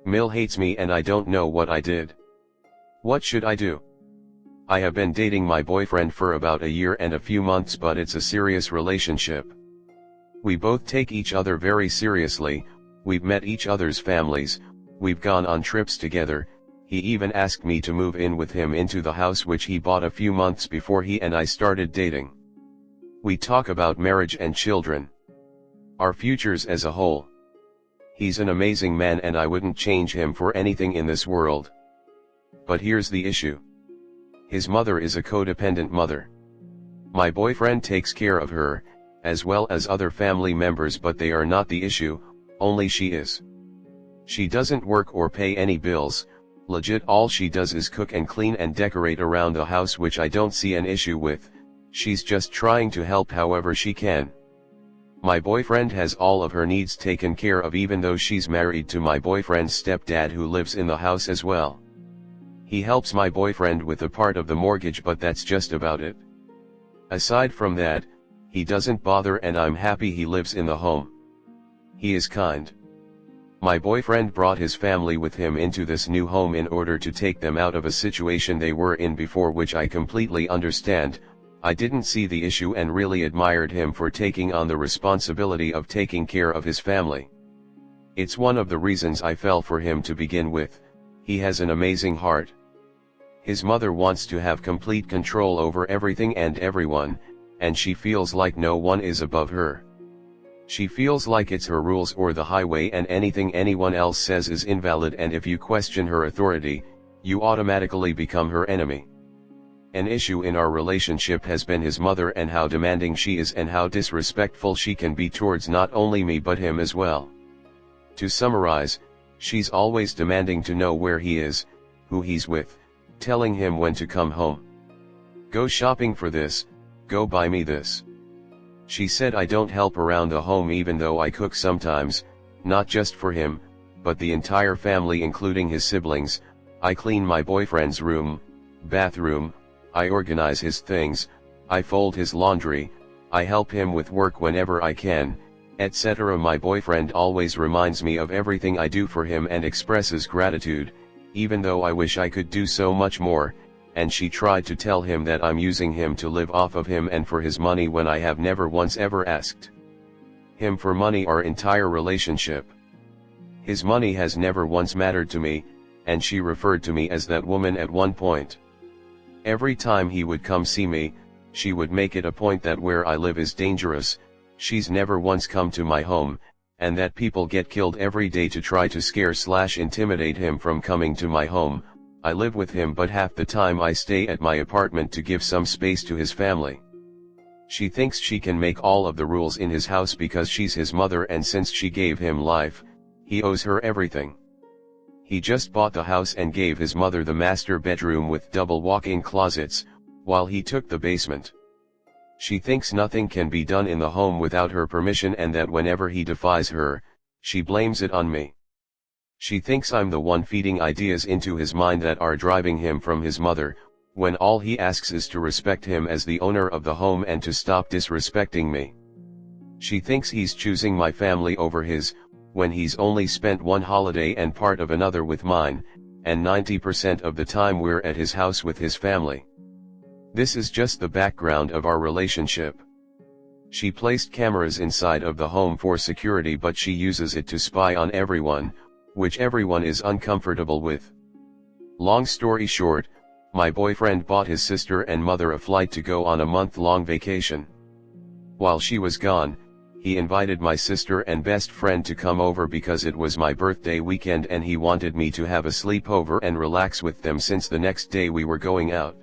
Mill hates me and I don't know what I did. What should I do? I have been dating my boyfriend for about a year and a few months, but it's a serious relationship. We both take each other very seriously, we've met each other's families, we've gone on trips together, he even asked me to move in with him into the house which he bought a few months before he and I started dating. We talk about marriage and children. Our futures as a whole. He's an amazing man and I wouldn't change him for anything in this world. But here's the issue. His mother is a codependent mother. My boyfriend takes care of her, as well as other family members, but they are not the issue, only she is. She doesn't work or pay any bills, legit all she does is cook and clean and decorate around the house, which I don't see an issue with, she's just trying to help however she can. My boyfriend has all of her needs taken care of even though she's married to my boyfriend's stepdad who lives in the house as well. He helps my boyfriend with a part of the mortgage, but that's just about it. Aside from that, he doesn't bother and I'm happy he lives in the home. He is kind. My boyfriend brought his family with him into this new home in order to take them out of a situation they were in before, which I completely understand. I didn't see the issue and really admired him for taking on the responsibility of taking care of his family. It's one of the reasons I fell for him to begin with. He has an amazing heart. His mother wants to have complete control over everything and everyone, and she feels like no one is above her. She feels like it's her rules or the highway and anything anyone else says is invalid, and if you question her authority, you automatically become her enemy. An issue in our relationship has been his mother and how demanding she is and how disrespectful she can be towards not only me but him as well. To summarize, she's always demanding to know where he is, who he's with, telling him when to come home. Go shopping for this, go buy me this. She said I don't help around the home even though I cook sometimes, not just for him, but the entire family including his siblings. I clean my boyfriend's room, bathroom, I organize his things, I fold his laundry, I help him with work whenever I can, etc. My boyfriend always reminds me of everything I do for him and expresses gratitude, even though I wish I could do so much more, and she tried to tell him that I'm using him to live off of him and for his money when I have never once ever asked him for money our entire relationship. His money has never once mattered to me, and she referred to me as that woman at one point. Every time he would come see me, she would make it a point that where I live is dangerous, she's never once come to my home, and that people get killed every day to try to scare/intimidate him from coming to my home. I live with him but half the time I stay at my apartment to give some space to his family. She thinks she can make all of the rules in his house because she's his mother, and since she gave him life, he owes her everything. He just bought the house and gave his mother the master bedroom with double walk-in closets, while he took the basement. She thinks nothing can be done in the home without her permission, and that whenever he defies her, she blames it on me. She thinks I'm the one feeding ideas into his mind that are driving him from his mother, when all he asks is to respect him as the owner of the home and to stop disrespecting me. She thinks he's choosing my family over his, when he's only spent one holiday and part of another with mine, and 90% of the time we're at his house with his family. This is just the background of our relationship. She placed cameras inside of the home for security, but she uses it to spy on everyone, which everyone is uncomfortable with. Long story short, my boyfriend bought his sister and mother a flight to go on a month-long vacation. While she was gone, he invited my sister and best friend to come over because it was my birthday weekend and he wanted me to have a sleepover and relax with them since the next day we were going out.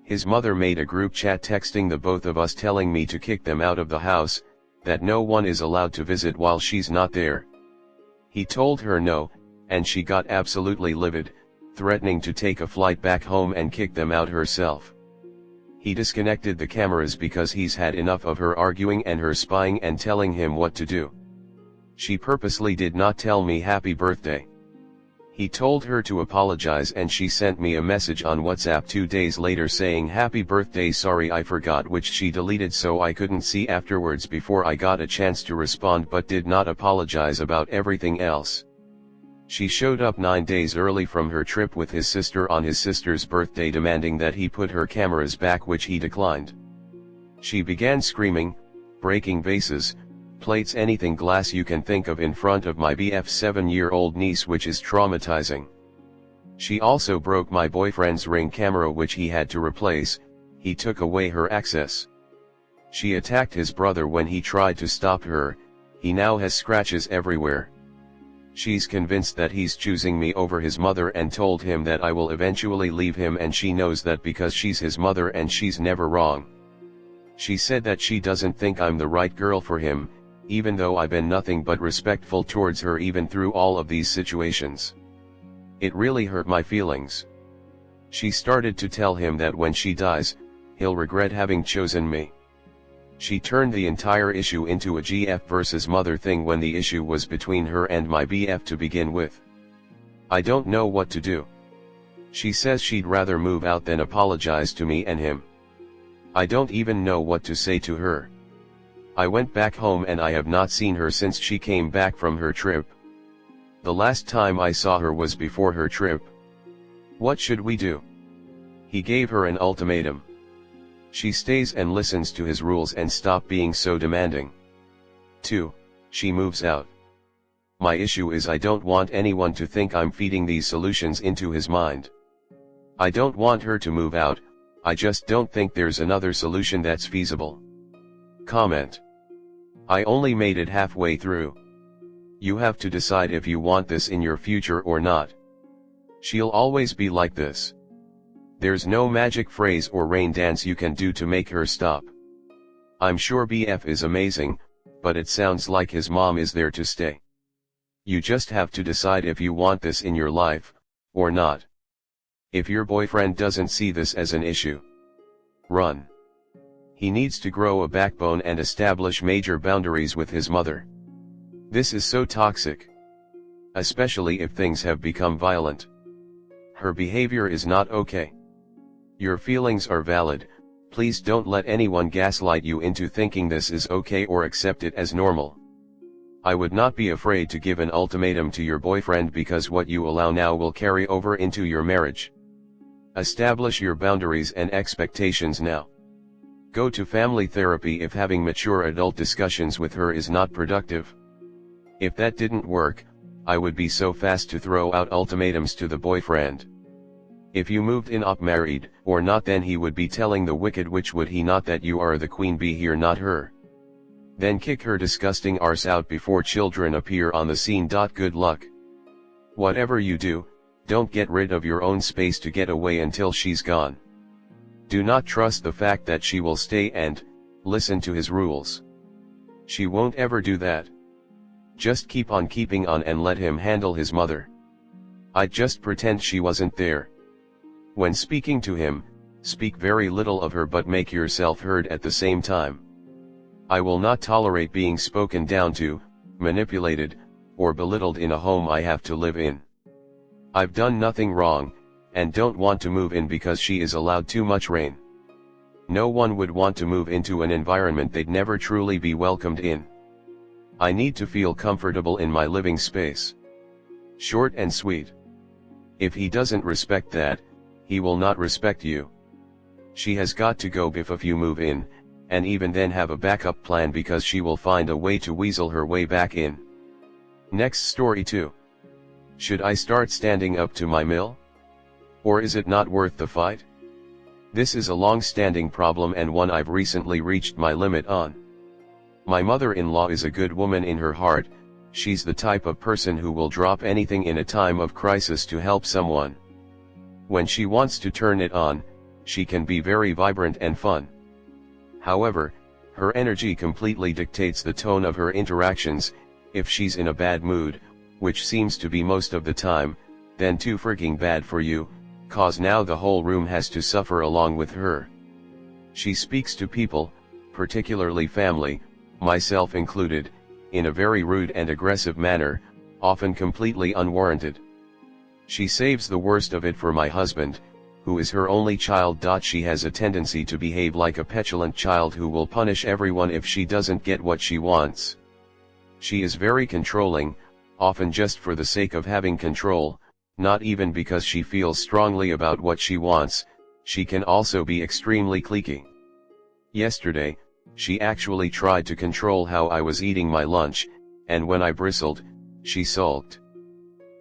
His mother made a group chat texting the both of us telling me to kick them out of the house, that no one is allowed to visit while she's not there. He told her no, and she got absolutely livid, threatening to take a flight back home and kick them out herself. He disconnected the cameras because he's had enough of her arguing and her spying and telling him what to do. She purposely did not tell me happy birthday. He told her to apologize and she sent me a message on WhatsApp 2 days later saying happy birthday, sorry I forgot, which she deleted so I couldn't see afterwards before I got a chance to respond, but did not apologize about everything else. She showed up 9 days early from her trip with his sister on his sister's birthday, demanding that he put her cameras back, which he declined. She began screaming, breaking vases, plates, anything glass you can think of in front of my BF's 7-year-old niece, which is traumatizing. She also broke my boyfriend's Ring camera, which he had to replace. He took away her access. She attacked his brother when he tried to stop her. He now has scratches everywhere. She's convinced that he's choosing me over his mother and told him that I will eventually leave him, and she knows that because she's his mother and she's never wrong. She said that she doesn't think I'm the right girl for him, even though I've been nothing but respectful towards her even through all of these situations. It really hurt my feelings. She started to tell him that when she dies, he'll regret having chosen me. She turned the entire issue into a GF versus mother thing when the issue was between her and my BF to begin with. I don't know what to do. She says she'd rather move out than apologize to me and him. I don't even know what to say to her. I went back home and I have not seen her since she came back from her trip. The last time I saw her was before her trip. What should we do? He gave her an ultimatum. She stays and listens to his rules and stop being so demanding. 2. She moves out. My issue is I don't want anyone to think I'm feeding these solutions into his mind. I don't want her to move out, I just don't think there's another solution that's feasible. Comment. I only made it halfway through. You have to decide if you want this in your future or not. She'll always be like this. There's no magic phrase or rain dance you can do to make her stop. I'm sure BF is amazing, but it sounds like his mom is there to stay. You just have to decide if you want this in your life, or not. If your boyfriend doesn't see this as an issue, run. He needs to grow a backbone and establish major boundaries with his mother. This is so toxic. Especially if things have become violent. Her behavior is not okay. Your feelings are valid, please don't let anyone gaslight you into thinking this is okay or accept it as normal. I would not be afraid to give an ultimatum to your boyfriend because what you allow now will carry over into your marriage. Establish your boundaries and expectations now. Go to family therapy if having mature adult discussions with her is not productive. If that didn't work, I would be so fast to throw out ultimatums to the boyfriend. If you moved in up married or not, then he would be telling the wicked witch, would he not, that you are the queen bee here, not her. Then kick her disgusting arse out before children appear on the scene. Good luck. Whatever you do, don't get rid of your own space to get away until she's gone. Do not trust the fact that she will stay and listen to his rules. She won't ever do that. Just keep on keeping on and let him handle his mother. I'd just pretend she wasn't there. When speaking to him, speak very little of her but make yourself heard at the same time. I will not tolerate being spoken down to, manipulated, or belittled in a home I have to live in. I've done nothing wrong, and don't want to move in because she is allowed too much rain. No one would want to move into an environment they'd never truly be welcomed in. I need to feel comfortable in my living space. Short and sweet. If he doesn't respect that, he will not respect you. She has got to go if you move in, and even then have a backup plan because she will find a way to weasel her way back in. Next story 2. Should I start standing up to my mill? Or is it not worth the fight? This is a long-standing problem and one I've recently reached my limit on. My mother-in-law is a good woman in her heart. She's the type of person who will drop anything in a time of crisis to help someone. When she wants to turn it on, she can be very vibrant and fun. However, her energy completely dictates the tone of her interactions. If she's in a bad mood, which seems to be most of the time, then too freaking bad for you, cause now the whole room has to suffer along with her. She speaks to people, particularly family, myself included, in a very rude and aggressive manner, often completely unwarranted. She saves the worst of it for my husband, who is her only child. She has a tendency to behave like a petulant child who will punish everyone if she doesn't get what she wants. She is very controlling, often just for the sake of having control, not even because she feels strongly about what she wants. She can also be extremely cliquey. Yesterday, she actually tried to control how I was eating my lunch, and when I bristled, she sulked.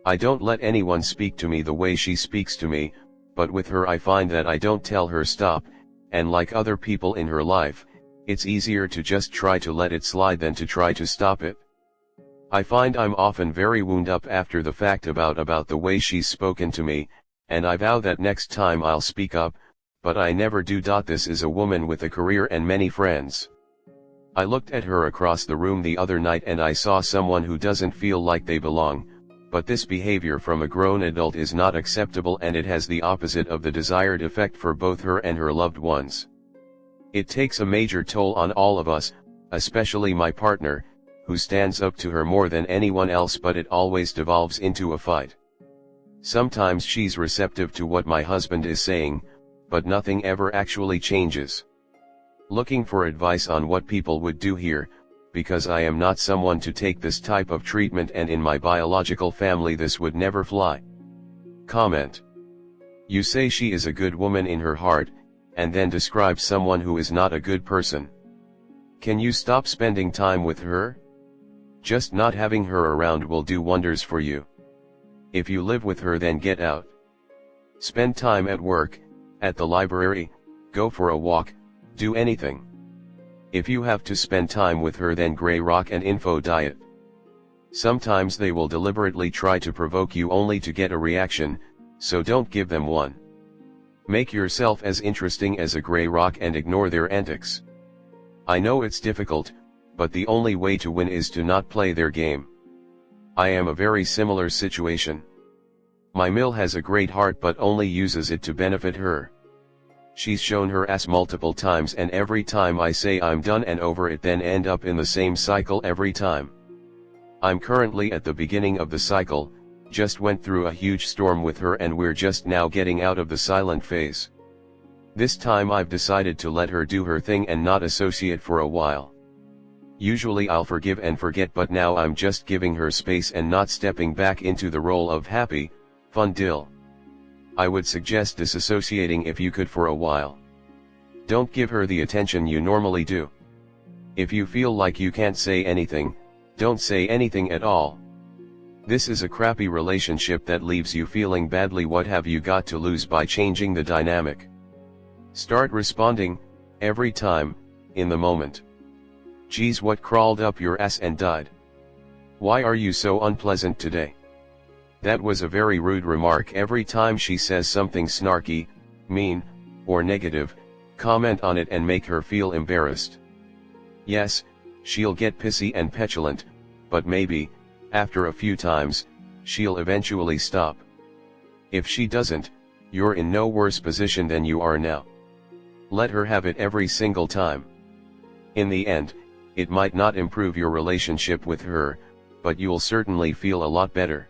I don't let anyone speak to me the way she speaks to me, but with her I find that I don't tell her stop, and like other people in her life, it's easier to just try to let it slide than to try to stop it. I find I'm often very wound up after the fact about the way she's spoken to me, and I vow that next time I'll speak up, but I never do. This is a woman with a career and many friends. I looked at her across the room the other night and I saw someone who doesn't feel like they belong, but this behavior from a grown adult is not acceptable and it has the opposite of the desired effect for both her and her loved ones. It takes a major toll on all of us, especially my partner, who stands up to her more than anyone else, but it always devolves into a fight. Sometimes she's receptive to what my husband is saying, but nothing ever actually changes. Looking for advice on what people would do here, because I am not someone to take this type of treatment and in my biological family this would never fly. Comment. You say she is a good woman in her heart, and then describe someone who is not a good person. Can you stop spending time with her? Just not having her around will do wonders for you. If you live with her, then get out. Spend time at work, at the library, go for a walk, do anything. If you have to spend time with her, then gray rock and info diet. Sometimes they will deliberately try to provoke you only to get a reaction, so don't give them one. Make yourself as interesting as a gray rock and ignore their antics. I know it's difficult, but the only way to win is to not play their game. I am a very similar situation. My Mill has a great heart but only uses it to benefit her. She's shown her ass multiple times and every time I say I'm done and over it, then end up in the same cycle every time. I'm currently at the beginning of the cycle, just went through a huge storm with her and we're just now getting out of the silent phase. This time I've decided to let her do her thing and not associate for a while. Usually I'll forgive and forget, but now I'm just giving her space and not stepping back into the role of happy, fun dill. I would suggest disassociating if you could for a while. Don't give her the attention you normally do. If you feel like you can't say anything, don't say anything at all. This is a crappy relationship that leaves you feeling badly. What have you got to lose by changing the dynamic? Start responding, every time, in the moment. Geez, what crawled up your ass and died? Why are you so unpleasant today? That was a very rude remark. Every time she says something snarky, mean, or negative, comment on it and make her feel embarrassed. Yes, she'll get pissy and petulant, but maybe, after a few times, she'll eventually stop. If she doesn't, you're in no worse position than you are now. Let her have it every single time. In the end, it might not improve your relationship with her, but you'll certainly feel a lot better.